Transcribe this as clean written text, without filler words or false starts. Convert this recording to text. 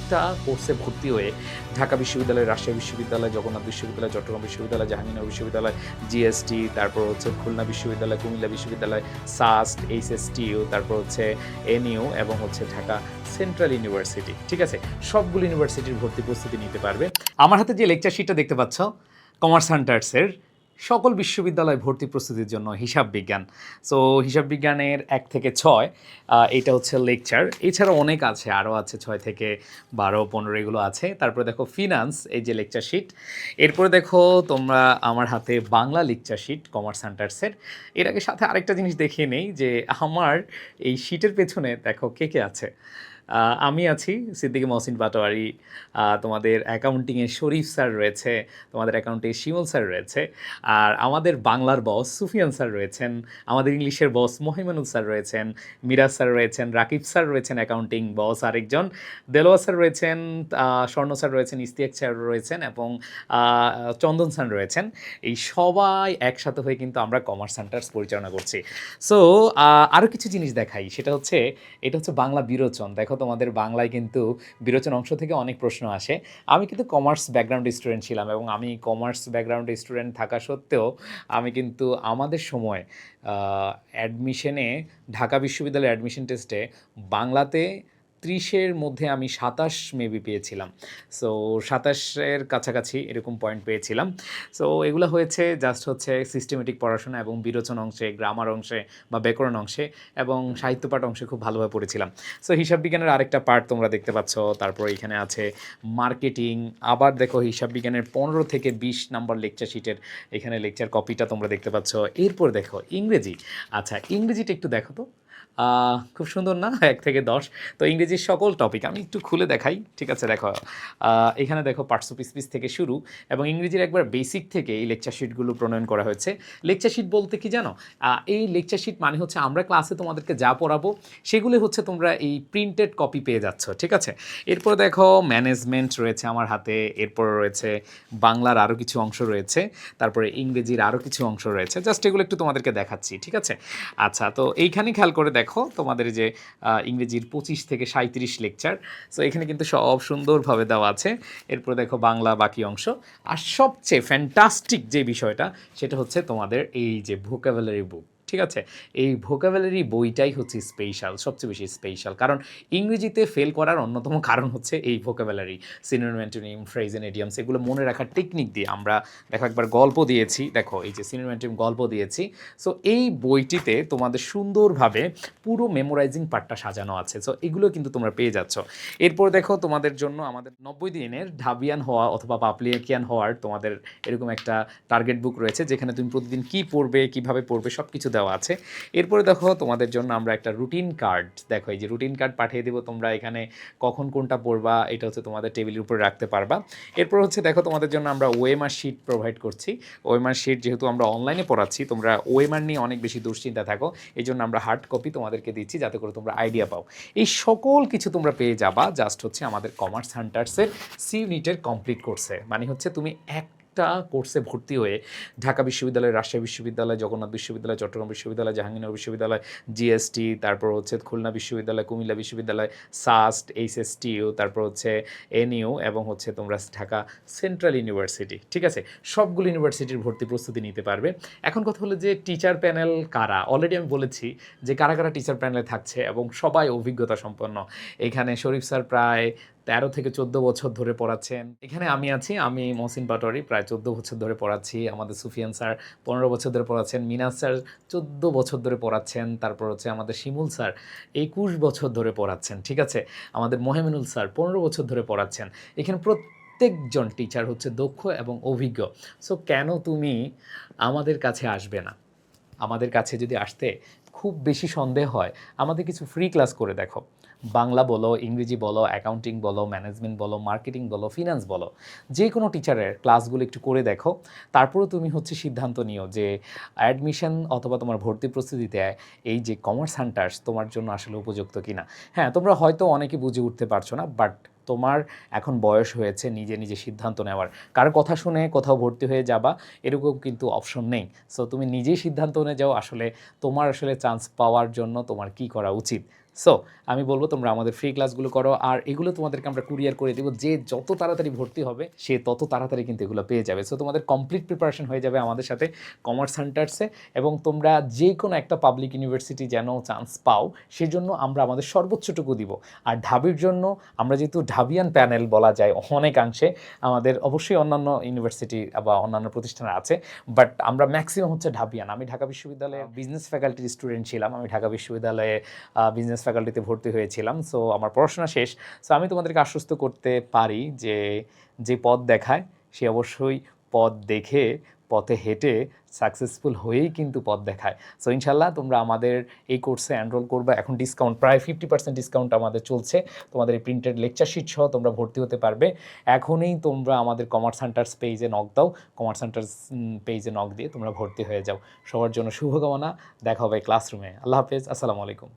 একটা কোর্সে ভর্তি হয়ে ঢাকা বিশ্ববিদ্যালয়, রাজশাহী বিশ্ববিদ্যালয়, জগন্নাথ বিশ্ববিদ্যালয়, চট্টগ্রাম বিশ্ববিদ্যালয়, জাহাঙ্গীরনগর বিশ্ববিদ্যালয়, জিএসটি, তারপর হচ্ছে খুলনা বিশ্ববিদ্যালয়, কুমিল্লা বিশ্ববিদ্যালয়, সাস্ট, এইচএসটিইউ, তারপর হচ্ছে এনইউ এবং হচ্ছে ঢাকা সেন্ট্রাল ইউনিভার্সিটি। ঠিক আছে, সবগুলো ইউনিভার্সিটির ভর্তি প্রস্তুতি নিতে পারবে। আমার হাতে যে লেকচার শিটটা দেখতে পাচ্ছ কমার্স হান্টার্সের সকল বিশ্ববিদ্যালয় ভর্তি প্রস্তুতির জন্য হিসাব বিজ্ঞান। সো হিসাব বিজ্ঞানের 1 থেকে 6 এইটা হচ্ছে লেকচার। এছাড়াও অনেক আছে, আরও আছে 6 থেকে 12, 15 এগুলো আছে। তারপরে দেখো ফিনান্স, এই যে লেকচার শিট। এরপরে দেখো তোমরা আমার হাতে বাংলা লেকচার শিট কমার্স হান্টার্সের। এর আগে সাথে আরেকটা জিনিস দেখিয়ে নেই যে আমার এই শিটের পেছনে দেখো কে কে আছে। আমি আছি, সিদ্দিকী মহসিন পাটোয়ারি, তোমাদের অ্যাকাউন্টিংয়ে শরীফ স্যার রয়েছে, তোমাদের অ্যাকাউন্টে শিমুল স্যার রয়েছে, আর আমাদের বাংলার বস সুফিয়ান স্যার রয়েছেন, আমাদের ইংলিশের বস মহিমানুল স্যার রয়েছেন, মিরাজ স্যার রয়েছেন, রাকিব স্যার রয়েছেন অ্যাকাউন্টিং বস আরেকজন, দেলোয়া স্যার রয়েছেন, স্বর্ণ স্যার রয়েছেন, ইস্তিয়াক স্যার রয়েছেন এবং চন্দন স্যার রয়েছেন। এই সবাই একসাথে হয়ে কিন্তু আমরা কমার্স সেন্টার্স পরিচালনা করছি। সো আরও কিছু জিনিস দেখাই, সেটা হচ্ছে এটা হচ্ছে বাংলা বিরোচন। দেখো তোমাদের বাংলায় কিন্তু বিরোচন অংশ থেকে অনেক প্রশ্ন আসে। আমি কিন্তু কমার্স ব্যাকগ্রাউন্ড স্টুডেন্ট ছিলাম এবং আমি কমার্স ব্যাকগ্রাউন্ড স্টুডেন্ট থাকা সত্ত্বেও আমি কিন্তু আমাদের সময় অ্যাডমিশনে ঢাকা বিশ্ববিদ্যালয়ের অ্যাডমিশন টেস্টে বাংলাতে 30-এর মধ্যে আমি 27 মেবি পেয়েছিলাম। সো 27-এর কাছাকাছি এরকম পয়েন্ট পেয়েছিলাম। সো এগুলো হয়েছে জাস্ট হচ্ছে সিস্টেমেটিক পড়াশোনা এবং বিরোচন অংশে, গ্রামার অংশে বা ব্যাকরণ অংশে এবং সাহিত্যপাঠ অংশে খুব ভালোভাবে পড়েছিলাম। সো হিসাব বিজ্ঞানের আরেকটা পার্ট তোমরা দেখতে পাচ্ছ। তারপর এখানে আছে মার্কেটিং। আবার দেখো হিসাব বিজ্ঞানের 15 থেকে 20 নাম্বার লেকচার শিটের এখানে লেকচার কপিটা তোমরা দেখতে পাচ্ছ। এরপর দেখো ইংরেজি। আচ্ছা, ইংরেজিটা একটু দেখো তো। খুব সুন্দর না, 1 থেকে 10। তো ইংরেজির সকল টপিক আমি একটু খুলে দেখাই। ঠিক আছে, দেখো এখানে দেখো পার্টস অফ স্পিচ থেকে শুরু এবং ইংরেজির একবার বেসিক থেকে এই লেকচার শিটগুলো প্রণয়ন করা হয়েছে। লেকচার শিট বলতে কি জানো, এই লেকচার শিট মানে হচ্ছে আমরা ক্লাসে তোমাদেরকে যা পড়াবো সেগুলো হচ্ছে তোমরা এই প্রিন্টেড কপি পেয়ে যাচ্ছ। ঠিক আছে, এরপর দেখো ম্যানেজমেন্ট রয়েছে আমার হাতে, এরপর রয়েছে বাংলার আরও কিছু অংশ রয়েছে, তারপরে ইংরেজির আরও কিছু অংশ রয়েছে। জাস্ট এগুলো একটু তোমাদেরকে দেখাচ্ছি। ঠিক আছে, আচ্ছা, তো এইখানে খেয়াল করে দেখো তোমাদের যে ইংরেজির 25 থেকে 37 লেকচার। সো এখানে কিন্তু সব সুন্দরভাবে দেওয়া আছে। এরপর দেখো বাংলা বাকি অংশ। আর সবচেয়ে ফ্যান্টাস্টিক যে বিষয়টা সেটা হচ্ছে তোমাদের এই যে ভোকাবুলারি বুক। ঠিক আছে, এই ভোকাবুলারি বইটাই হচ্ছে স্পেশাল, সবচেয়ে বেশি স্পেশাল, কারণ ইংরেজিতে ফেল করার অন্যতম কারণ হচ্ছে এই vocabulary, synonym, antonym, phrase and idioms, এগুলো মনে রাখার টেকনিক দিয়ে আমরা দেখো একবার গল্প দিয়েছি, দেখো এই যে সিনোনিম, অ্যান্টোনিম গল্প দিয়েছি। সো এই বইটিতে তোমাদের সুন্দরভাবে পুরো মেমোরাইজিং পার্টটা সাজানো আছে। সো এগুলো কিন্তু তোমরা পেয়ে যাচ্ছ। এরপর দেখো তোমাদের জন্য আমাদের 90 দিনের ঢাবিয়ান হওয়া অথবা পাবলিকিয়ান হওয়ার তোমাদের এরকম একটা টার্গেট বুক রয়েছে, যেখানে তুমি প্রতিদিন কী পড়বে, কীভাবে পড়বে সব কিছু দেওয়া আছে। এরপরে দেখো তোমাদের জন্য আমরা একটা রুটিন কার্ড, দেখো এই যে রুটিন কার্ড পাঠিয়ে দেবো, তোমরা এখানে কখন কোনটা পড়বা এটা হচ্ছে তোমাদের টেবিলের উপরে রাখতে পারবা। এরপর হচ্ছে দেখো তোমাদের জন্য আমরা ওএমআর শিট প্রোভাইড করছি। ওএমআর শিট যেহেতু আমরা অনলাইনে পড়াচ্ছি, তোমরা ওএমআর নিয়ে অনেক বেশি দুশ্চিন্তা থাকো, এই জন্য আমরা হার্ড কপি তোমাদেরকে দিচ্ছি যাতে করে তোমরা আইডিয়া পাও। এই সকল কিছু তোমরা পেয়ে যাবা জাস্ট হচ্ছে আমাদের কমার্স হান্টার্সের সি ইউনিটের কমপ্লিট কোর্সে। মানে হচ্ছে তুমি একটা কোর্সে ভর্তি হয়ে ঢাকা বিশ্ববিদ্যালয়, রাজশাহী বিশ্ববিদ্যালয়, জগন্নাথ বিশ্ববিদ্যালয়, চট্টগ্রাম বিশ্ববিদ্যালয়, জাহাঙ্গীরনগর বিশ্ববিদ্যালয়, জিএসটি, তারপর হচ্ছে খুলনা বিশ্ববিদ্যালয়, কুমিল্লা বিশ্ববিদ্যালয়, সাস্ট, এইচএসটিইউ, তারপর হচ্ছে এনইউ এবং হচ্ছে তোমরা ঢাকা সেন্ট্রাল ইউনিভার্সিটি। ঠিক আছে, সবগুলো ইউনিভার্সিটির ভর্তি প্রস্তুতি নিতে পারবে। এখন কথা হলো যে টিচার প্যানেল কারা, অলরেডি আমি বলেছি যে কারা কারা টিচার প্যানেলে থাকছে এবং সবাই অভিজ্ঞতা সম্পন্ন। এখানে শরীফ স্যার প্রায় 13 থেকে 14 বছর ধরে পড়াচ্ছেন। এখানে আমি আছি, আমি মহসিন পাটোয়ারি, প্রায় 14 বছর ধরে পড়াচ্ছি। আমাদের সুফিয়ান স্যার 15 বছর ধরে পড়াচ্ছেন, মিনাজ স্যার 14 বছর ধরে পড়াচ্ছেন, তারপর হচ্ছে আমাদের শিমুল স্যার 21 বছর ধরে পড়াচ্ছেন। ঠিক আছে, আমাদের মহিমানুল স্যার 15 বছর ধরে পড়াচ্ছেন। এখানে প্রত্যেকজন টিচার হচ্ছে দক্ষ এবং অভিজ্ঞ। সো কেন তুমি আমাদের কাছে আসবে না? আমাদের কাছে যদি আসতে খুব বেশি সন্দেহ হয়, আমাদের কিছু ফ্রি ক্লাস করে দেখো। বাংলা বলো, ইংরেজি বলো, অ্যাকাউন্টিং বলো, ম্যানেজমেন্ট বলো, মার্কেটিং বলো, ফিনান্স বলো, যে কোনো টিচারের ক্লাসগুলো একটু করে দেখো। তারপরেও তুমি হচ্ছে সিদ্ধান্ত নিও যে অ্যাডমিশন অথবা তোমার ভর্তি প্রস্তুতিতে এই যে কমার্স হান্টার্স তোমার জন্য আসলে উপযুক্ত কিনা। হ্যাঁ, তোমরা হয়তো অনেকে বুঝে উঠতে পারছো না, বাট তোমার এখন বয়স হয়েছে নিজে নিজে সিদ্ধান্ত নেওয়ার। কারো কথা শুনে কোথাও ভর্তি হয়ে যাবা এরকম কিন্তু অপশন নেই। সো তুমি নিজেই সিদ্ধান্ত নিয়ে যাও আসলে তোমার আসলে চান্স পাওয়ার জন্য তোমার কী করা উচিত। সো আমি বলবো তোমরা আমাদের ফ্রি ক্লাসগুলো করো, আর এগুলো তোমাদেরকে আমরা কুরিয়ার করে দেবো। যে যত তাড়াতাড়ি ভর্তি হবে সে তত তাড়াতাড়ি কিন্তু এগুলো পেয়ে যাবে। সো তোমাদের কমপ্লিট প্রিপারেশন হয়ে যাবে আমাদের সাথে কমার্স সেন্টার্সে, এবং তোমরা যে কোনো একটা পাবলিক ইউনিভার্সিটি যেন চান্স পাও সেজন্য আমরা আমাদের সর্বোচ্চটুকু দিব। আর ঢাবির জন্য আমরা যেহেতু ঢাবিয়ান প্যানেল বলা যায় অনেকাংশে, আমাদের অবশ্যই অন্যান্য ইউনিভার্সিটি বা অন্যান্য প্রতিষ্ঠান আছে, বাট আমরা ম্যাক্সিমাম হচ্ছে ঢাবিয়ান। আমি ঢাকা বিশ্ববিদ্যালয়ে বিজনেস ফ্যাকাল্টির স্টুডেন্ট ছিলাম, আমি ঢাকা বিশ্ববিদ্যালয়ে বিজনেস ফ্যাকাল্টিতে ভর্তি হয়েছিলাম। সো আমার পড়াশোনা শেষ। সো আমি তোমাদেরকে আশ্বস্ত করতে পারি যে যে পথ দেখায় সে অবশ্যই পথ দেখে পথে হেঁটে সাকসেসফুল হয়েই কিন্তু পথ দেখায়। সো ইনশাল্লাহ তোমরা আমাদের এই কোর্সে এনরোল করবে। এখন ডিসকাউন্ট প্রায় 50% ডিসকাউন্ট আমাদের চলছে। তোমাদের এই প্রিন্টেড লেকচার শিট সহ তোমরা ভর্তি হতে পারবে। এখনই তোমরা আমাদের কমার্স সেন্টার্স পেজে নক দাও, কমার্স সেন্টার্স পেজে নক দিয়ে তোমরা ভর্তি হয়ে যাও। সবার জন্য শুভকামনা, দেখা হবে ক্লাসরুমে। আল্লাহ হাফেজ, আসসালামু আলাইকুম।